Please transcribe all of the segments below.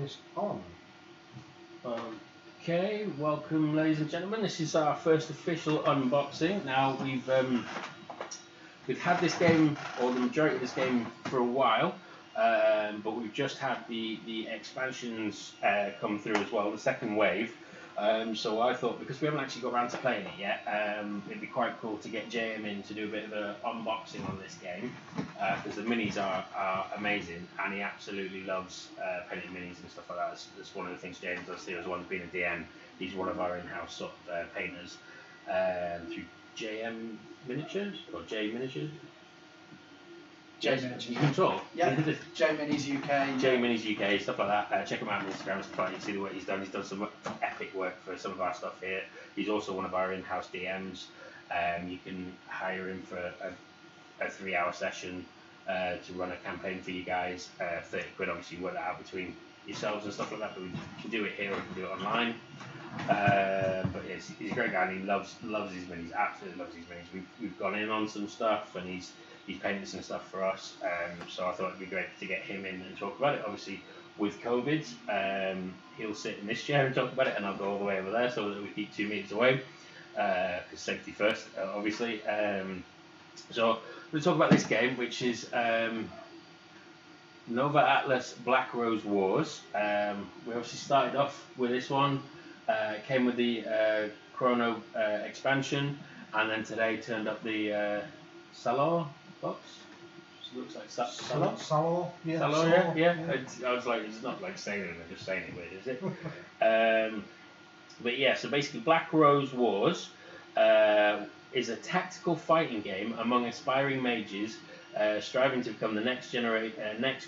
is on. Okay, welcome ladies and gentlemen. This is our first official unboxing. Now we've had this game, or the majority of this game, for a while, but we've just had the expansions come through as well, the second wave. So I thought, because we haven't actually got around to playing it yet, it'd be quite cool to get JM in to do a bit of an unboxing on this game, because the minis are amazing, and he absolutely loves painting minis and stuff like that. That's one of the things JM does here as well as being a DM. He's one of our in-house sort of painters through JM Miniatures, or J Miniatures. J Miniatures. You can talk. Yeah, J Minis UK. J Minis UK, stuff like that. Check him out on Instagram and stuff like that. You see the work he's done. He's done some epic work for some of our stuff here. He's also one of our in-house DMs. You can hire him for a 3-hour session to run a campaign for you guys. 30 quid, obviously you work that out between yourselves and stuff like that, but we can do it here or we can do it online. But yes, he's a great guy, and he loves his minis, absolutely loves his minis. We've gone in on some stuff, and he's painted some stuff for us, so I thought it'd be great to get him in and talk about it. Obviously, with COVID, he'll sit in this chair and talk about it, and I'll go all the way over there so that we keep 2 meters away, because safety first, obviously. So we'll talk about this game, which is Nova Aetas Black Rose Wars. We obviously started off with this one. It came with the Chrono expansion, and then today turned up the Salor box. Just looks like Salor. Salor, yeah. Salor, yeah. I was like, it's not like saying it, I'm just saying it weird, is it? But yeah, so basically Black Rose Wars is a tactical fighting game among aspiring mages striving to become the next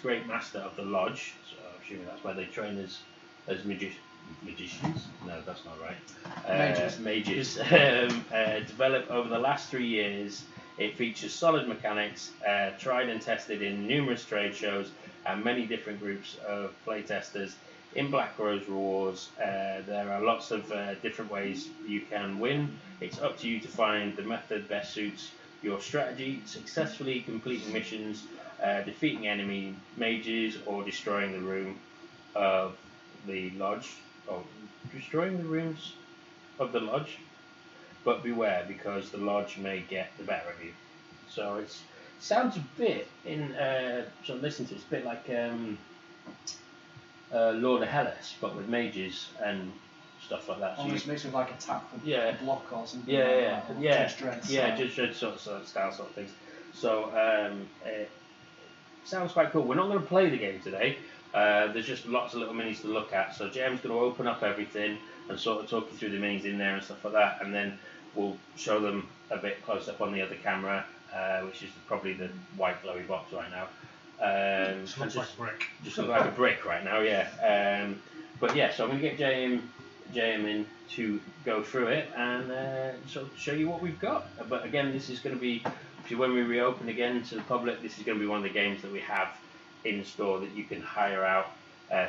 great master of the lodge. So I'm assuming that's where they train as magicians? No, that's not right. Mages. Developed over the last 3 years. It features solid mechanics, tried and tested in numerous trade shows and many different groups of playtesters. In Black Rose Wars, there are lots of different ways you can win. It's up to you to find the method best suits your strategy, successfully completing missions, defeating enemy mages, or destroying the room of the lodge. Oh, destroying the rooms of the lodge, but beware, because the lodge may get the better of you. So it sounds a bit so listen to it, it's a bit like Lord of Hellas, but with mages and stuff like that. So almost mixed with like a tap block or something. Judge Dredd sort of style sort of things. So it sounds quite cool. We're not going to play the game today. There's just lots of little minis to look at. So JM's going to open up everything and sort of talk you through the minis in there and stuff like that, and then we'll show them a bit close up on the other camera, which is probably the white glowy box right now. Just looks like a brick. Just looks like a brick right now, yeah. But yeah, so I'm going to get JM in to go through it and sort of show you what we've got. But again, this is going to be, when we reopen again to the public, this is going to be one of the games that we have in store that you can hire out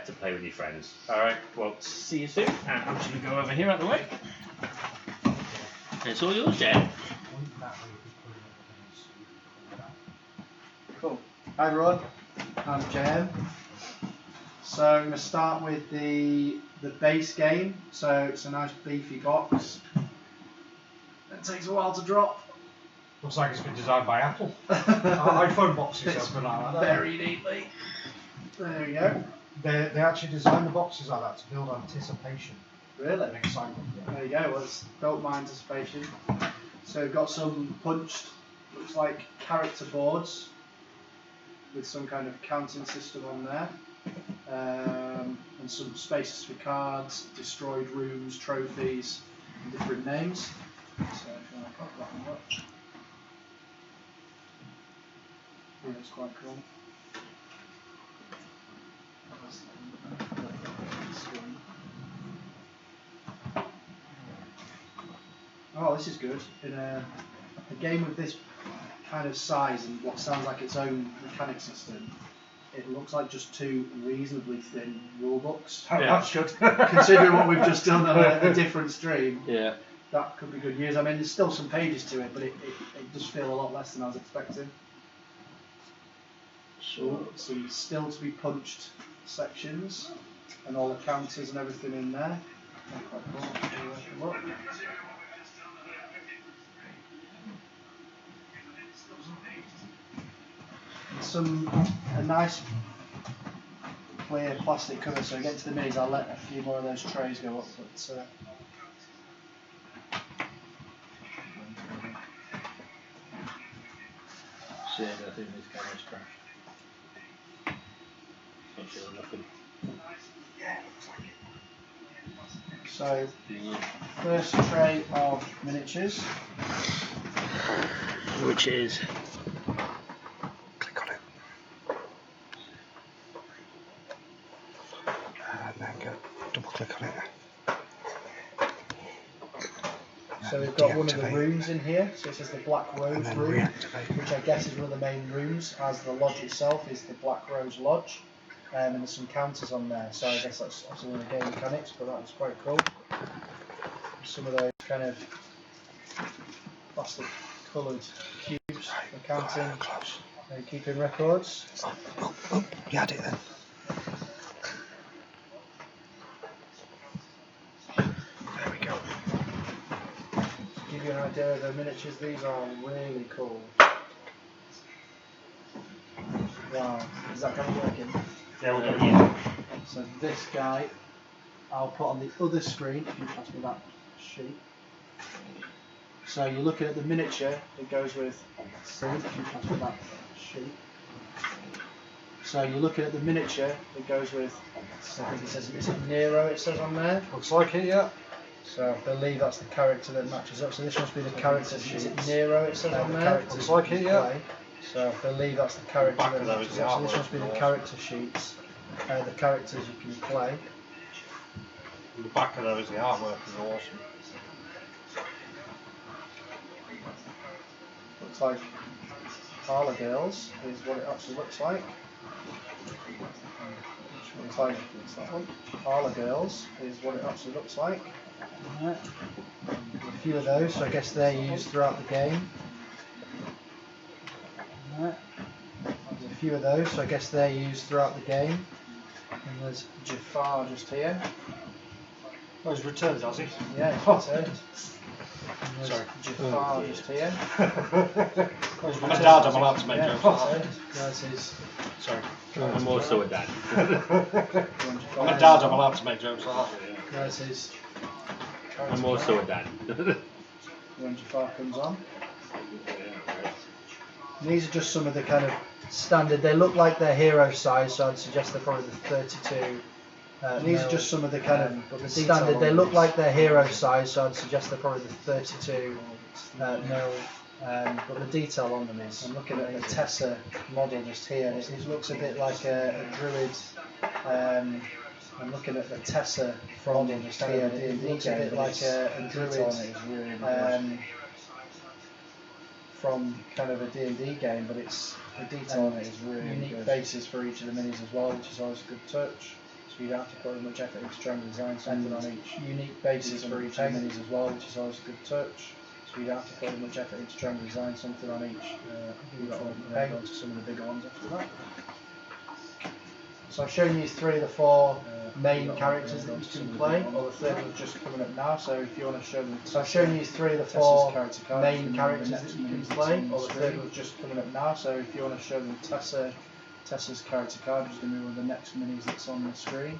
to play with your friends. Alright, well, see you soon. And I'm just going to go over here out the way. It's all yours, Jen. Cool. Hi everyone, I'm JM. So I'm going to start with the base game. So it's a nice beefy box. It takes a while to drop. Looks like it's been designed by Apple. iPhone boxes It's open like that. very neatly. There we go. They actually designed the boxes like that to build anticipation Really? and excitement. There you go. Well, it's built my anticipation. So we've got some punched, looks like character boards with some kind of counting system on there, and some spaces for cards, destroyed rooms, trophies, and different names. So if you want to pop that one up. Yeah, it's quite cool. Oh, this is good. In a game with this kind of size and what sounds like its own mechanic system, it looks like just 2 reasonably thin rule books. That's good. Considering what we've just done on a different stream, Yeah. that could be good news. I mean, there's still some pages to it, but it does feel a lot less than I was expecting. Sure. Some still to be punched sections. and all the counters and everything in there. Quite cool. A nice clear plastic cover, so against the minis I'll let a few more of those trays go up, but Shit, I think this camera's crashed. Not sure nothing. so first tray of miniatures. Which is Click on it. And then go double click on it. So we've got one of the Deactivate. rooms in here, so it says the Black And Rose then room, reactivate. which I guess is one of the main rooms, as the lodge itself is the Black Rose Lodge, and there's some counters on there, so I guess that's obviously one of the game mechanics, but that was quite cool. Some of those kind of plastic coloured cubes for counting Close. and keeping records. Oh, you had it then. There we go. To give you an idea of the miniatures, these are really cool. Wow, is that kind of working? Yeah, we're going to So this guy, I'll put on the other screen, if you pass me that sheet. So you're looking at the miniature, it goes with, if you pass me that sheet. So you're looking at the miniature, it goes with, I think it says, is it Nero it says on there? Looks like it, yeah. So I believe that's the character that matches up. So this must be the character sheet. Is it Nero it says on there? Looks like it, yeah. So I believe that's the character Back that of those, matches the up. So this artwork must be the is character sheets. The characters you can play. The back of those, the artwork is awesome. Looks like Parlour Girls is what it actually looks like. Looks like it's that one. Parlour Girls is what it actually looks like. Right. A few of those, so I guess they're used throughout the game. Right. There's a few of those, so I guess they're used throughout the game. And there's Jafar just here. Oh, he's returned, has he? Yeah, he's returned. And there's Sorry. Jafar just here. I'm a dad, I'm allowed to make Yeah, jokes. there's his. Sorry. I'm also a dad. I'm a dad, I'm allowed to make jokes like that. There's his. I'm also a dad. When Jafar comes on. And these are just some of the kind of standard. They look like they're hero size, so I'd suggest they're probably the 32. And these are just some of the kind of standard. They look like they're hero size, so I'd suggest they're probably the 32 mil. But the detail on them is. I'm looking at the Tessa model just here, and it looks a bit like a druid. I'm looking at the Tessa model just here, and it looks a bit like a druid. From kind of a D&D game, but it's the detail on it is really unique good. Bases for each of the minis as well, which is always a good touch. So you don't have to put as much effort into trying to design something on each. Unique bases for each of the minis as well, which is always a good touch. So you don't have to put as much effort into trying to design something on each. We've got to go to some of the bigger ones after that. So I've shown you 3 of the 4 main characters that you can play, or the third one's just coming up now, so if you want to show them. So I've shown you 3 of the 4 main characters that you can play, or the third one's just coming up now, so if you want to show them Tessa's character card, which is going to be one of the next minis that's on the screen.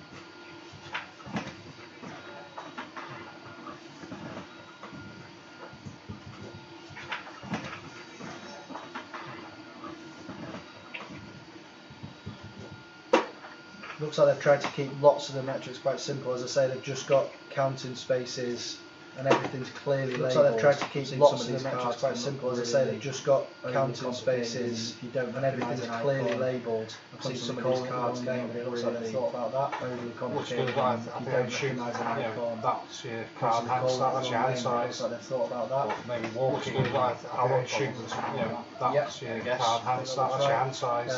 Looks like they've tried to keep lots of the metrics quite simple. As I say, they've just got counting spaces and everything's clearly labelled. Looks like they've tried to keep lots of the metrics quite simple. As I say, they've just got counting spaces and everything's clearly labelled. I've seen some of these cards game, but it looks like they've thought about that. Overly complicated. I don't shoot, that's your card hand size, that's your hand size. Looks like they've thought about that. Maybe walking, I won't shoot, that's your card hand size, that's your hand size.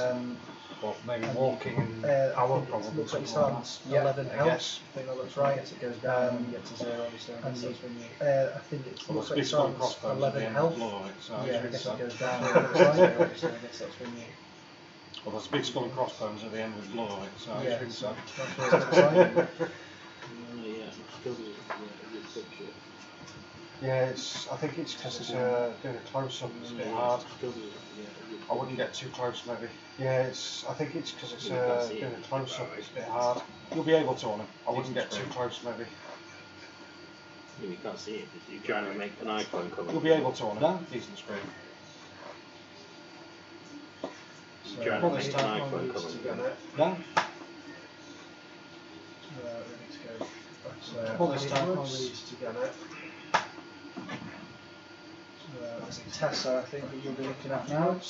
But maybe walking, I won't probably. Looks like you start on 11 health. I think that looks right. It goes down and you get to 0. Obviously, I think it looks like you start on 11 health. Yeah, I guess it goes down. I guess that's when you. Well, there's a big skull and crossbones at the end with blood on it, so Yeah, I think so. that's what it looks like. Yeah, I think it's because it's doing a close-up, it's a bit hard. I wouldn't get too close, maybe. Yeah, I think it's because it's doing a close-up, it's a bit hard. You'll be able to on him. I wouldn't get too close, maybe. Yeah, you can't see it because you're trying to make an icon come. You'll be able to on him. No? Decent screen. You're trying to make an icon come together. No? Ready to go. So Pull this time. all these together. That's Tessa, I think, that you'll be looking at now.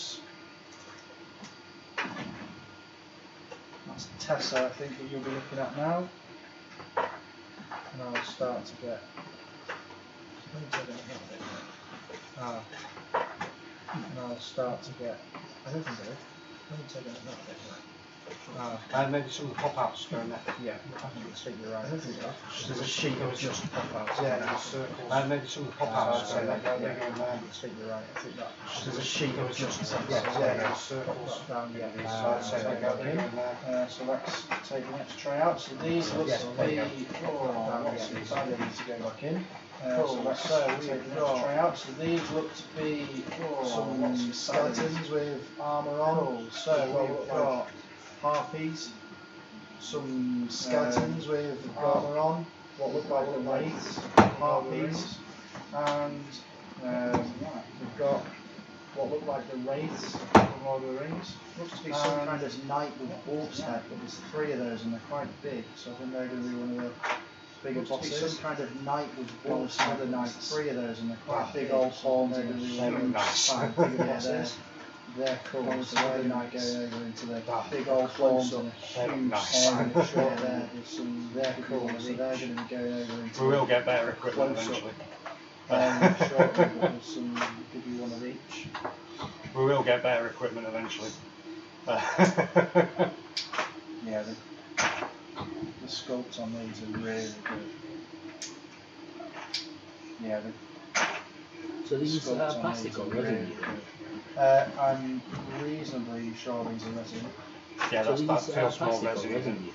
That's Tessa, I think, that you'll be looking at now. And I'll start to get. And I'll start to get. I don't think I did. I haven't taken it that bit. And maybe some of the pop-outs going there. Yeah, I think you're right. I don't think that. There's a sheet of just pop-outs. Yeah, there's circles. And maybe some of the pop-outs going there. I think you're right. I think that. There's a sheet of just there's circles. Down, yeah. So I'd say they go there and there. So let's take the next tray out. So these look to be. Lots of value to go back in. So let's take the next tray out. So these look to be some skeletons with armour on. So we've got harpies, some skeletons with armour on, what look like the wraiths, harpies, and we've got what look like the wraiths from Lord of the Rings. Looks to be some kind of knight with wolf's head, but there's 3 of those and they're quite big, so I think they're going to be one of the bigger bosses. Some kind of knight with wolf's head, and there's 3 of those and they're quite big old horns and huge bosses. They're cool, so they're going to go over into the big old horns and a huge horn short there. They're cool, so they're going to be going over into We will get better equipment eventually. Short, give you one of each. We will get better equipment eventually. Yeah, the sculpts on these are really good. Yeah, So these are plastic or resin? I'm reasonably sure these are resin. Yeah, that feels more resin.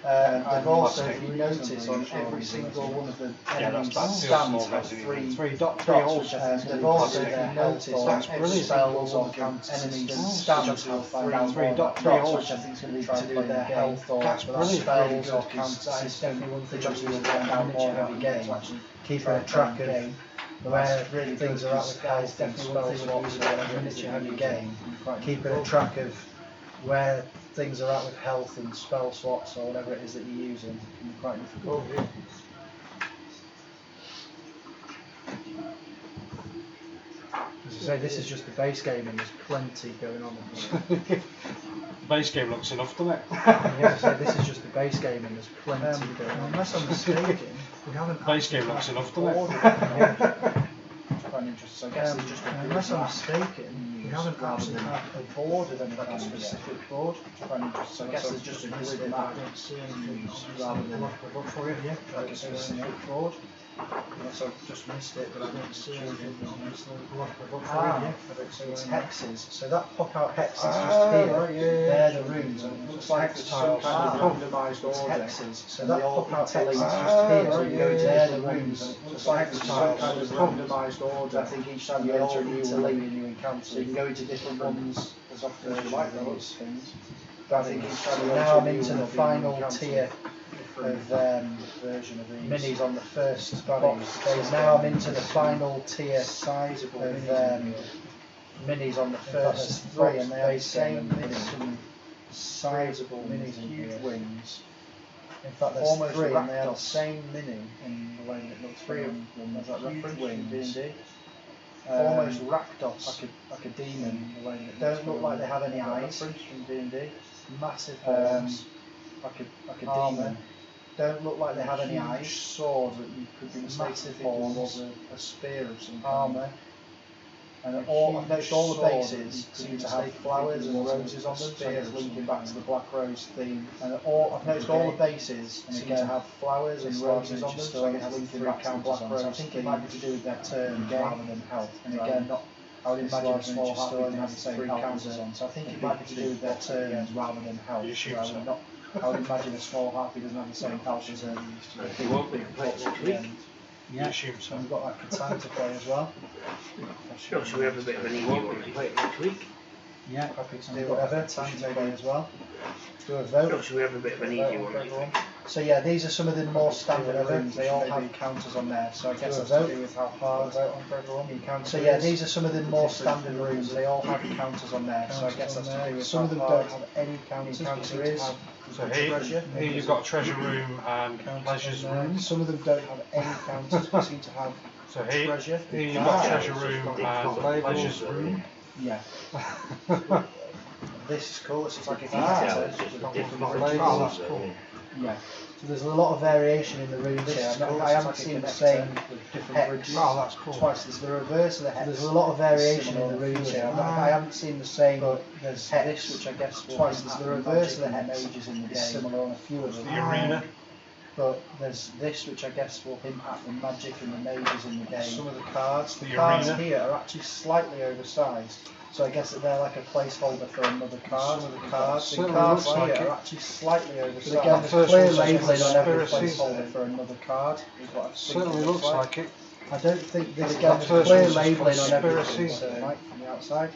I've also, if you notice, on every single one of the enemies stands have 3 dots, which I think they've also, if you notice, on every spells on enemies stands have 3 dots, which I think is going to be to do with their health or spells or counter system, which obviously will find out more every game. Keeping a track of where really things are at with health and spell slots or whatever it is you have your game. Keeping a track of where things are at with health and spell slots or whatever it is that you're using can be quite difficult. As I say, this is just the base game and there's plenty going on in here. The base game looks enough, doesn't it? As I say, this is just the base game and there's plenty going on. Unless I'm mistaken, we haven't. The base game looks enough, doesn't it? Quite interesting. So I guess it's just unless I'm mistaken, we haven't actually had a board of any kind of specific board. Quite interesting. So I guess there's just a grid map rather than like a specific board. Unless I've just missed it, but I don't see anything. So it's hexes. So that pop out hex is just here. They're the runes, and it looks like there's some kind of randomised order. Hexes. So that pop out hex is just here. So you go into the runes, and it looks like there's some kind of randomised order. I think each time you enter a new one, encounter, so you can go into different ones as often as you like those things. But I think each time you now I'm into the final tier of version of these minis on the first box. So now I'm into the final tier sizable of minis on the first 3, and they have the same minis, sizable minis, huge wings. In fact, there's almost 3, and they have the same mini in the way that it looks. 3 of them have that huge wings. Almost Rakdos, like a demon. The way that don't look like they have any eyes. From D&D. Massive horns, like a demon. Don't look like they have any eyes. Sword that you could be mistaken for was a spear of some armour. And I've noticed all the bases seem to have flowers and roses on them, so it's linking back to the Black Rose theme. And I've noticed all the bases seem to have flowers and roses on them, so it's linking back to the Black Rose. I think it might be to do with their turn rather than health. And again, I would imagine a small half doesn't have the same counters on, so I think it might be to do with their turns rather than health. You assume I so? would not. I would imagine a small harpy doesn't have the same health as a. He won't be played next week. You Yeah. assume so. And we've got that Catan to play as well. Sure, should we have a bit of an easy one? Play it next week. Yeah, happy to do whatever. Catan to play as well. Do a vote. Sure, should we have a bit of an easy one next week? So yeah, these are some of the more standard rooms. They all have counters on there. So I guess that's to do with how hard vote on for everyone. So yeah, these are some of the more standard rooms. They all have counters on there. So I guess that's to do with some of them don't have any counters. There is. So here you've got treasure room and pleasures room. Some of them don't have any counters, but seem to have. So here treasure. you've got treasure room and pleasures room. Yeah. This is cool. This is like a Yeah, counter. it's just got different one rooms. Oh, that's cool. Yeah. So there's a lot of variation in the rooms here. I haven't seen the same hex Oh, that's cool. twice. There's the reverse of the hex. There's a lot of variation in the rooms here. I haven't seen the same there's hex, which I guess twice. There's the reverse of the hex. Mages in the game. Similar on a few of them. The arena. But there's this, which I guess will hint at the magic and the mages in the game. Some of the cards. The cards arena. here are actually slightly oversized. So I guess that they're like a placeholder for another card. Some of the cards, Certainly cards looks here like it. are actually slightly oversized. Again, Again, the there's first clear one's labelling on every conspiracy. placeholder for another card. Is what I think Certainly it looks like it. I don't think this That again there's first clear one's labelling on conspiracy. everything. So Mike from the outside.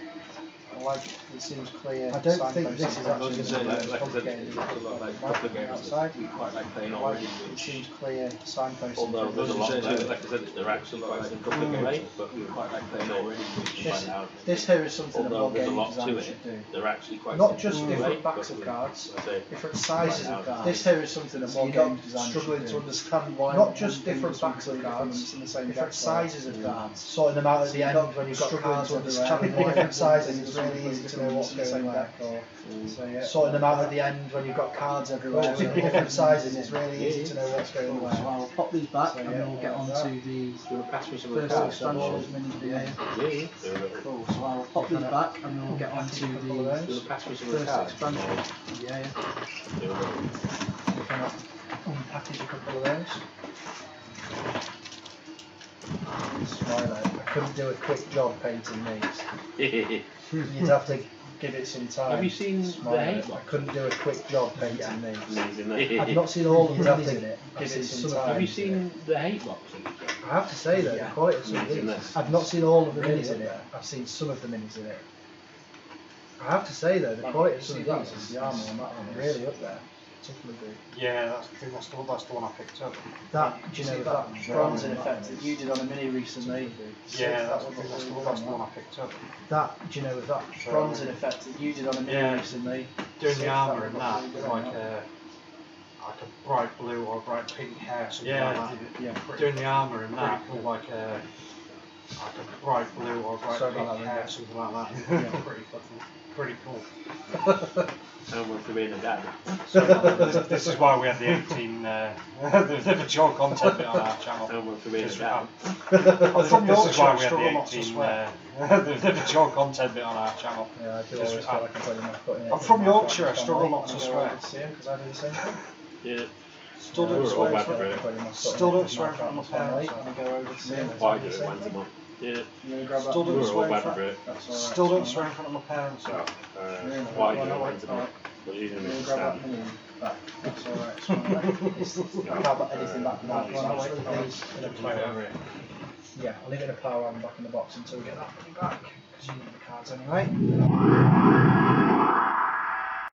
I like it seems clear. I don't signposting. think this is I was actually gonna say, the like most I said, complicated. it's a lot like Mike other from the games outside. that we quite like playing Like, already, it which seems clear signposting. Although there's a lot Like I there, said, like I said, they're actually quite complicated, but we quite like playing already, which This, find out. this here is something that Although more there's a game lot to designers it, should do. they're actually quite Not just simple, different right? backs But of cards, I say, different sizes Right of now. cards. This here is something that So more you're game not designers struggling should to do. understand why Not just one different thing backs of is cards, in the same different deck sizes of style. cards. Sorting them out at the So end you're not when you've got struggling cards to everywhere. understand Having why different sizes one is thing really is easy to know what's in the going same on. deck. So yeah, sorting them out at the end when you've got cards everywhere. So different sizes is really easy to know what's going on. So I'll pop these back So, and yeah, we'll get on that. to the do you want to pass me some of the first cards? expansion mini Yeah, yeah. Cool, so I'll pop these back and we'll get on to Do you the want to pass me some of the first cards? expansion. Yeah, yeah. Can I unpackage a couple of those? Twilight. I couldn't do a quick job painting these. You'd have to give it some time. Have you seen the Twilight. hate I box? couldn't do a quick job painting these. Amazing. I've not seen all of the minis in it. Give it some time. Have you seen the hate box? I have to say though, the quality of some of Amazing, these. this. I've not seen all of the Really minis in up it. there. I've seen some of the minis in it. I have to say though, the quality of some of that these one, is the armour on that one is- really up there. Tough good. Yeah, I think that's the one I picked up. That, do you know, that bronze in effect that you did on a mini recently. Yeah, that's the one I picked up. That, do you know, with that bronze in effect that you did on a mini Yeah. recently. Doing the So armour that and would that, look really like good. a bright blue or bright pink hair, something Yeah, like that. Yeah. Doing the armour and that, with like a bright blue or bright Sorry pink about that, hair, yeah. something like that. Yeah. Pretty cool. How much for being a dad? So this is why we had the 18. There's a mature content bit on our channel. How much for being a This dad? is why we had struggle the not to 18. swear. There's a mature content bit on our channel. Yeah, I do Just- always feel like I'm putting my foot in it. I'm from Yorkshire, I struggle not to swear. Because I do the same thing. Yeah. Still We're don't all swear. bad for for it. it. Still don't swear in front of my parents. When I go over to see him. Why do it once a month? Yeah. You gonna grab that? Still don't We're all swear in bad front. for it. That's alright. Still don't swear in front of my parents. So, Yeah, why do no, it no, once a alright. month? But you You didn't gonna grab that understand. mini back? That's alright. It's fine. I can't put anything back from that. I'll wait for these in a pile. Yeah, I'll leave it in a pile around back in the box until we get that mini back. Because you need the cards anyway.